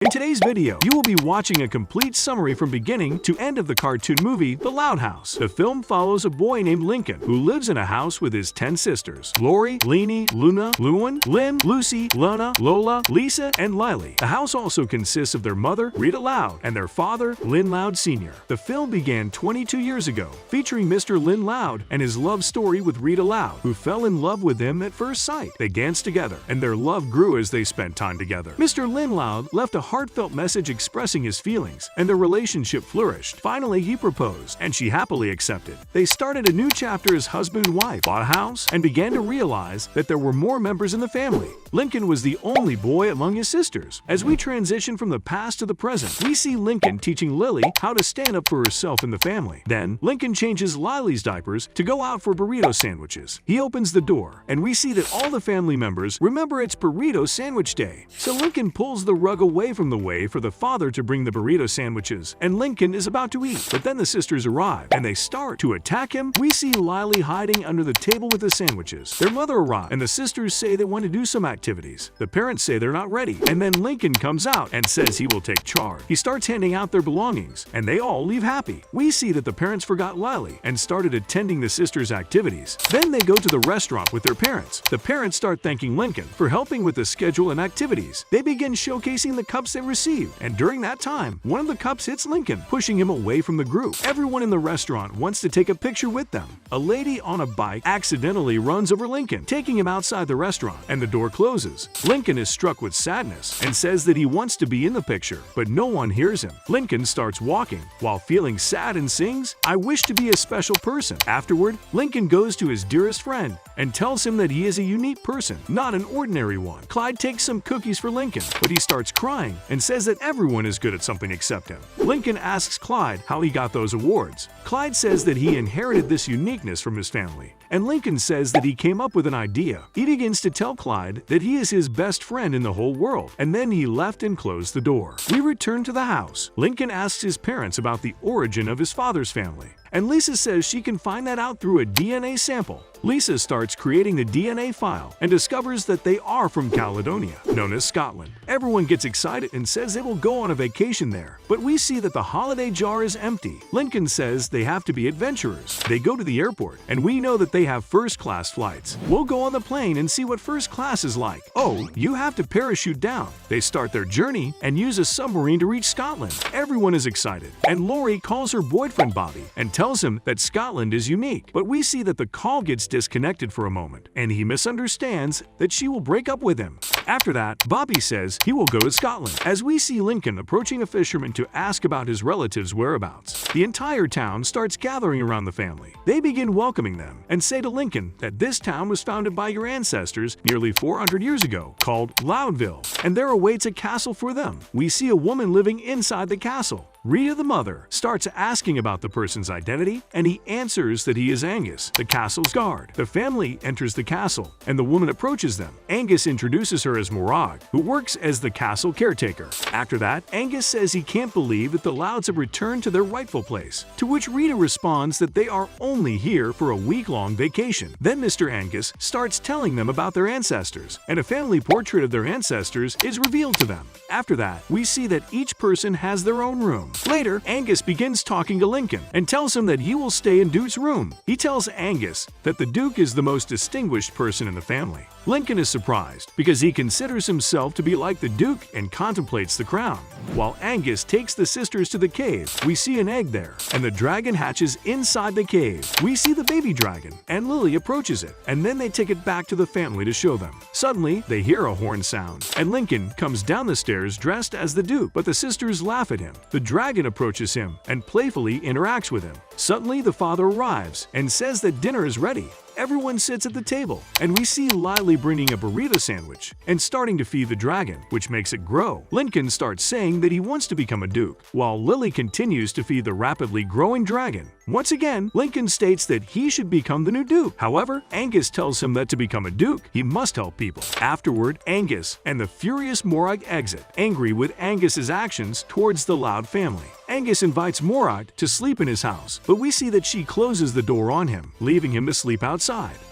In today's video, you will be watching a complete summary from beginning to end of the cartoon movie, The Loud House. The film follows a boy named Lincoln who lives in a house with his 10 sisters: Lori, Leanie, Luna, Luan, Lynn, Lucy, Lana, Lola, Lisa, and Lily. The house also consists of their mother, Rita Loud, and their father, Lynn Loud Sr. The film began 22 years ago, featuring Mr. Lynn Loud and his love story with Rita Loud, who fell in love with him at first sight. They danced together, and their love grew as they spent time together. Mr. Lynn Loud left a heartfelt message expressing his feelings, and their relationship flourished. Finally, he proposed, and she happily accepted. They started a new chapter as husband and wife, bought a house, and began to realize that there were more members in the family. Lincoln was the only boy among his sisters. As we transition from the past to the present, we see Lincoln teaching Lily how to stand up for herself in the family. Then, Lincoln changes Lily's diapers to go out for burrito sandwiches. He opens the door, and we see that all the family members remember it's burrito sandwich day. So Lincoln pulls the rug away from the way for the father to bring the burrito sandwiches, and Lincoln is about to eat. But then the sisters arrive, and they start to attack him. We see Lily hiding under the table with the sandwiches. Their mother arrives, and the sisters say they want to do some activities. The parents say they're not ready, and then Lincoln comes out and says he will take charge. He starts handing out their belongings, and they all leave happy. We see that the parents forgot Lily and started attending the sisters' activities. Then they go to the restaurant with their parents. The parents start thanking Lincoln for helping with the schedule and activities. They begin showcasing the cups they received, and during that time, one of the cups hits Lincoln, pushing him away from the group. Everyone in the restaurant wants to take a picture with them. A lady on a bike accidentally runs over Lincoln, taking him outside the restaurant, and the door closes. Lincoln is struck with sadness and says that he wants to be in the picture, but no one hears him. Lincoln starts walking while feeling sad and sings, "I wish to be a special person." Afterward, Lincoln goes to his dearest friend and tells him that he is a unique person, not an ordinary one. Clyde takes some cookies for Lincoln, but he starts crying and says that everyone is good at something except him. Lincoln asks Clyde how he got those awards. Clyde says that he inherited this uniqueness from his family, and Lincoln says that he came up with an idea. He begins to tell Clyde that he is his best friend in the whole world, and then he left and closed the door. We return to the house. Lincoln asks his parents about the origin of his father's family, and Lisa says she can find that out through a DNA sample. Lisa starts creating the DNA file and discovers that they are from Caledonia, known as Scotland. Everyone gets excited and says they will go on a vacation there, but we see that the holiday jar is empty. Lincoln says they have to be adventurers. They go to the airport, and we know that they have first-class flights. We'll go on the plane and see what first class is like. Oh, you have to parachute down. They start their journey and use a submarine to reach Scotland. Everyone is excited, and Lori calls her boyfriend Bobby and tells him that Scotland is unique. But we see that the call gets disconnected for a moment, and he misunderstands that she will break up with him. After that, Bobby says he will go to Scotland. As we see Lincoln approaching a fisherman to ask about his relatives' whereabouts, the entire town starts gathering around the family. They begin welcoming them and say to Lincoln that this town was founded by your ancestors nearly 400 years ago, called Loudville, and there awaits a castle for them. We see a woman living inside the castle. Rita, the mother, starts asking about the person's identity, and he answers that he is Angus, the castle's guard. The family enters the castle, and the woman approaches them. Angus introduces her as Morag, who works as the castle caretaker. After that, Angus says he can't believe that the Louds have returned to their rightful place, to which Rita responds that they are only here for a week-long vacation. Then Mr. Angus starts telling them about their ancestors, and a family portrait of their ancestors is revealed to them. After that, we see that each person has their own room. Later, Angus begins talking to Lincoln and tells him that he will stay in Duke's room. He tells Angus that the Duke is the most distinguished person in the family. Lincoln is surprised because he considers himself to be like the Duke and contemplates the crown. While Angus takes the sisters to the cave, we see an egg there, and the dragon hatches inside the cave. We see the baby dragon, and Lily approaches it, and then they take it back to the family to show them. Suddenly, they hear a horn sound, and Lincoln comes down the stairs dressed as the Duke, but the sisters laugh at him. The dragon approaches him and playfully interacts with him. Suddenly, the father arrives and says that dinner is ready. Everyone sits at the table, and we see Lily bringing a burrito sandwich and starting to feed the dragon, which makes it grow. Lincoln starts saying that he wants to become a duke, while Lily continues to feed the rapidly growing dragon. Once again, Lincoln states that he should become the new duke. However, Angus tells him that to become a duke, he must help people. Afterward, Angus and the furious Morag exit, angry with Angus's actions towards the Loud family. Angus invites Morag to sleep in his house, but we see that she closes the door on him, leaving him to sleep outside.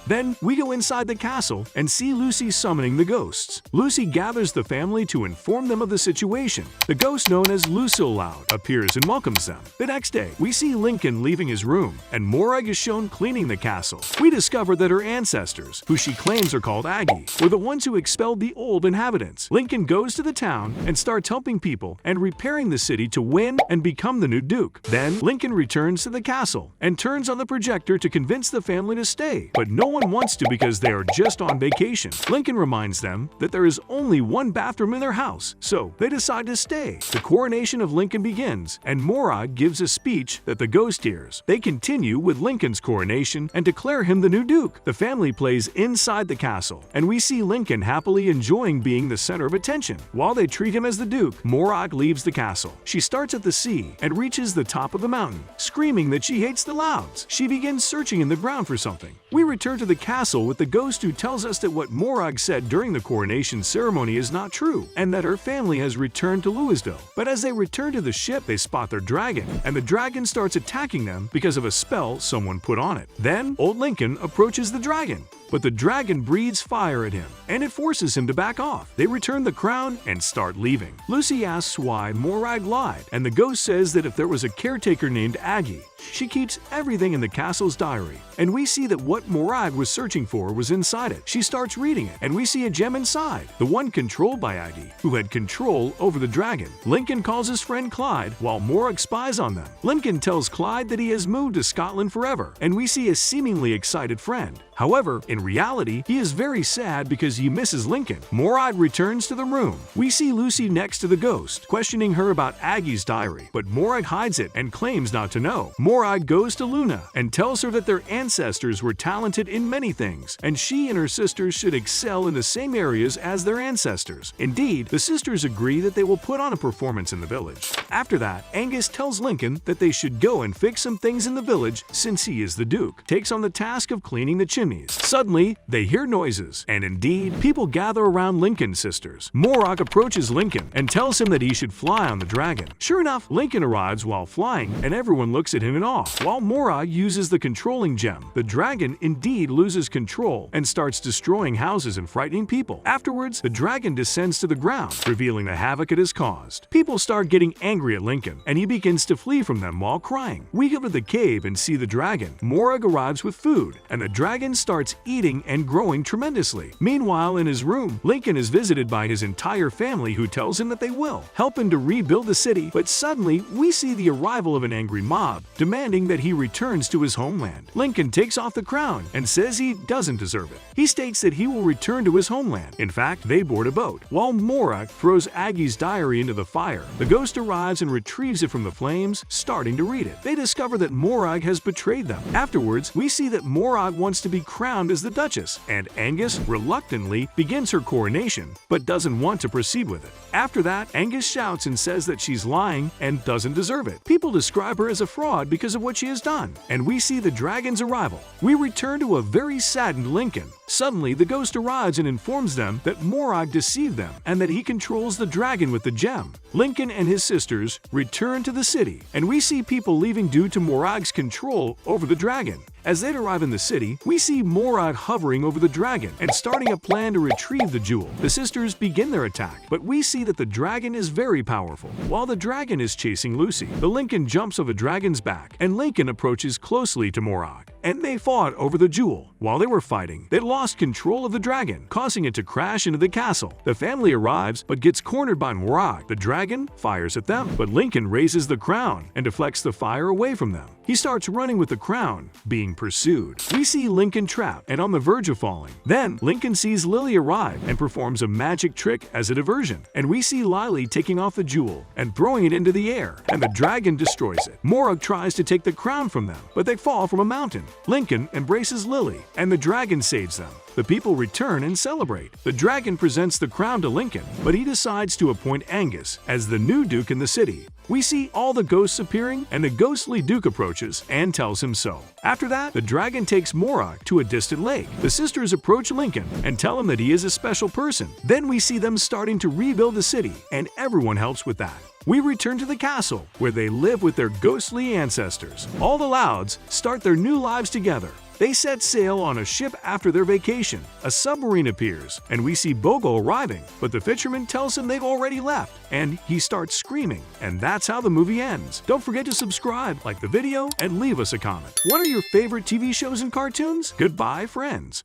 Then we go inside the castle and see Lucy summoning the ghosts. Lucy gathers the family to inform them of the situation. The ghost known as Lucille Loud appears and welcomes them. The next day, we see Lincoln leaving his room, and Morag is shown cleaning the castle. We discover that her ancestors, who she claims are called Aggie, were the ones who expelled the old inhabitants. Lincoln goes to the town and starts helping people and repairing the city to win and become the new Duke. Then, Lincoln returns to the castle and turns on the projector to convince the family to stay, but no one wants to because they are just on vacation. Lincoln reminds them that there is only one bathroom in their house, so they decide to stay. The coronation of Lincoln begins, and Morag gives a speech that the ghost hears. They continue with Lincoln's coronation and declare him the new Duke. The family plays inside the castle, and we see Lincoln happily enjoying being the center of attention. While they treat him as the Duke, Morag leaves the castle. She starts at the sea and reaches the top of the mountain, screaming that she hates the Louds. She begins searching in the ground for something. We return to the castle with the ghost who tells us that what Morag said during the coronation ceremony is not true, and that her family has returned to Louisville. But as they return to the ship, they spot their dragon, and the dragon starts attacking them because of a spell someone put on it. Then, old Lincoln approaches the dragon, but the dragon breathes fire at him, and it forces him to back off. They return the crown and start leaving. Lucy asks why Morag lied, and the ghost says that if there was a caretaker named Aggie, she keeps everything in the castle's diary. And we see that what Morag was searching for was inside it. She starts reading it, and we see a gem inside, the one controlled by Aggie, who had control over the dragon. Lincoln calls his friend Clyde while Morag spies on them. Lincoln tells Clyde that he has moved to Scotland forever, and we see a seemingly excited friend. However, in reality, he is very sad because he misses Lincoln. Morag returns to the room. We see Lucy next to the ghost, questioning her about Aggie's diary, but Morag hides it and claims not to know. Morag goes to Luna and tells her that their ancestors were talented in many things, and she and her sisters should excel in the same areas as their ancestors. Indeed, the sisters agree that they will put on a performance in the village. After that, Angus tells Lincoln that they should go and fix some things in the village since he is the Duke, takes on the task of cleaning the chimneys. Suddenly, they hear noises, and indeed, people gather around Lincoln's sisters. Morag approaches Lincoln and tells him that he should fly on the dragon. Sure enough, Lincoln arrives while flying, and everyone looks at him in awe. While Morag uses the controlling gem, the dragon indeed loses control and starts destroying houses and frightening people. Afterwards, the dragon descends to the ground, revealing the havoc it has caused. People start getting angry at Lincoln, and he begins to flee from them while crying. We go to the cave and see the dragon. Morag arrives with food, and the dragon starts eating and growing tremendously. Meanwhile, in his room, Lincoln is visited by his entire family who tells him that they will help him to rebuild the city, but suddenly we see the arrival of an angry mob, demanding that he returns to his homeland. Lincoln takes off the crown and says he doesn't deserve it. He states that he will return to his homeland. In fact, they board a boat. While Morag throws Aggie's diary into the fire, the ghost arrives and retrieves it from the flames, starting to read it. They discover that Morag has betrayed them. Afterwards, we see that Morag wants to be crowned as the Duchess, and Angus reluctantly begins her coronation, but doesn't want to proceed with it. After that, Angus shouts and says that she's lying and doesn't deserve it. People describe her as a fraud because of what she has done, and we see the dragon's arrival. We return to a very saddened Lincoln. Suddenly, the ghost arrives and informs them that Morag deceived them and that he controls the dragon with the gem. Lincoln and his sisters return to the city, and we see people leaving due to Morag's control over the dragon. As they arrive in the city, we see Morag hovering over the dragon and starting a plan to retrieve the jewel. The sisters begin their attack, but we see that the dragon is very powerful. While the dragon is chasing Lucy, the Lincoln jumps off a dragon's back, and Lincoln approaches closely to Morag, and they fought over the jewel. While they were fighting, they lost control of the dragon, causing it to crash into the castle. The family arrives, but gets cornered by Morag. The dragon fires at them, but Lincoln raises the crown and deflects the fire away from them. He starts running with the crown, being pursued. We see Lincoln trapped and on the verge of falling. Then, Lincoln sees Lily arrive and performs a magic trick as a diversion. And we see Lily taking off the jewel and throwing it into the air, and the dragon destroys it. Morag tries to take the crown from them, but they fall from a mountain. Lincoln embraces Lily, and the dragon saves them. The people return and celebrate. The dragon presents the crown to Lincoln, but he decides to appoint Angus as the new Duke in the city. We see all the ghosts appearing, and the ghostly Duke approaches and tells him so. After that, the dragon takes Morag to a distant lake. The sisters approach Lincoln and tell him that he is a special person. Then we see them starting to rebuild the city, and everyone helps with that. We return to the castle, where they live with their ghostly ancestors. All the Louds start their new lives together. They set sail on a ship after their vacation. A submarine appears, and we see Bogo arriving, but the fisherman tells him they've already left, and he starts screaming. And that's how the movie ends. Don't forget to subscribe, like the video, and leave us a comment. What are your favorite TV shows and cartoons? Goodbye, friends.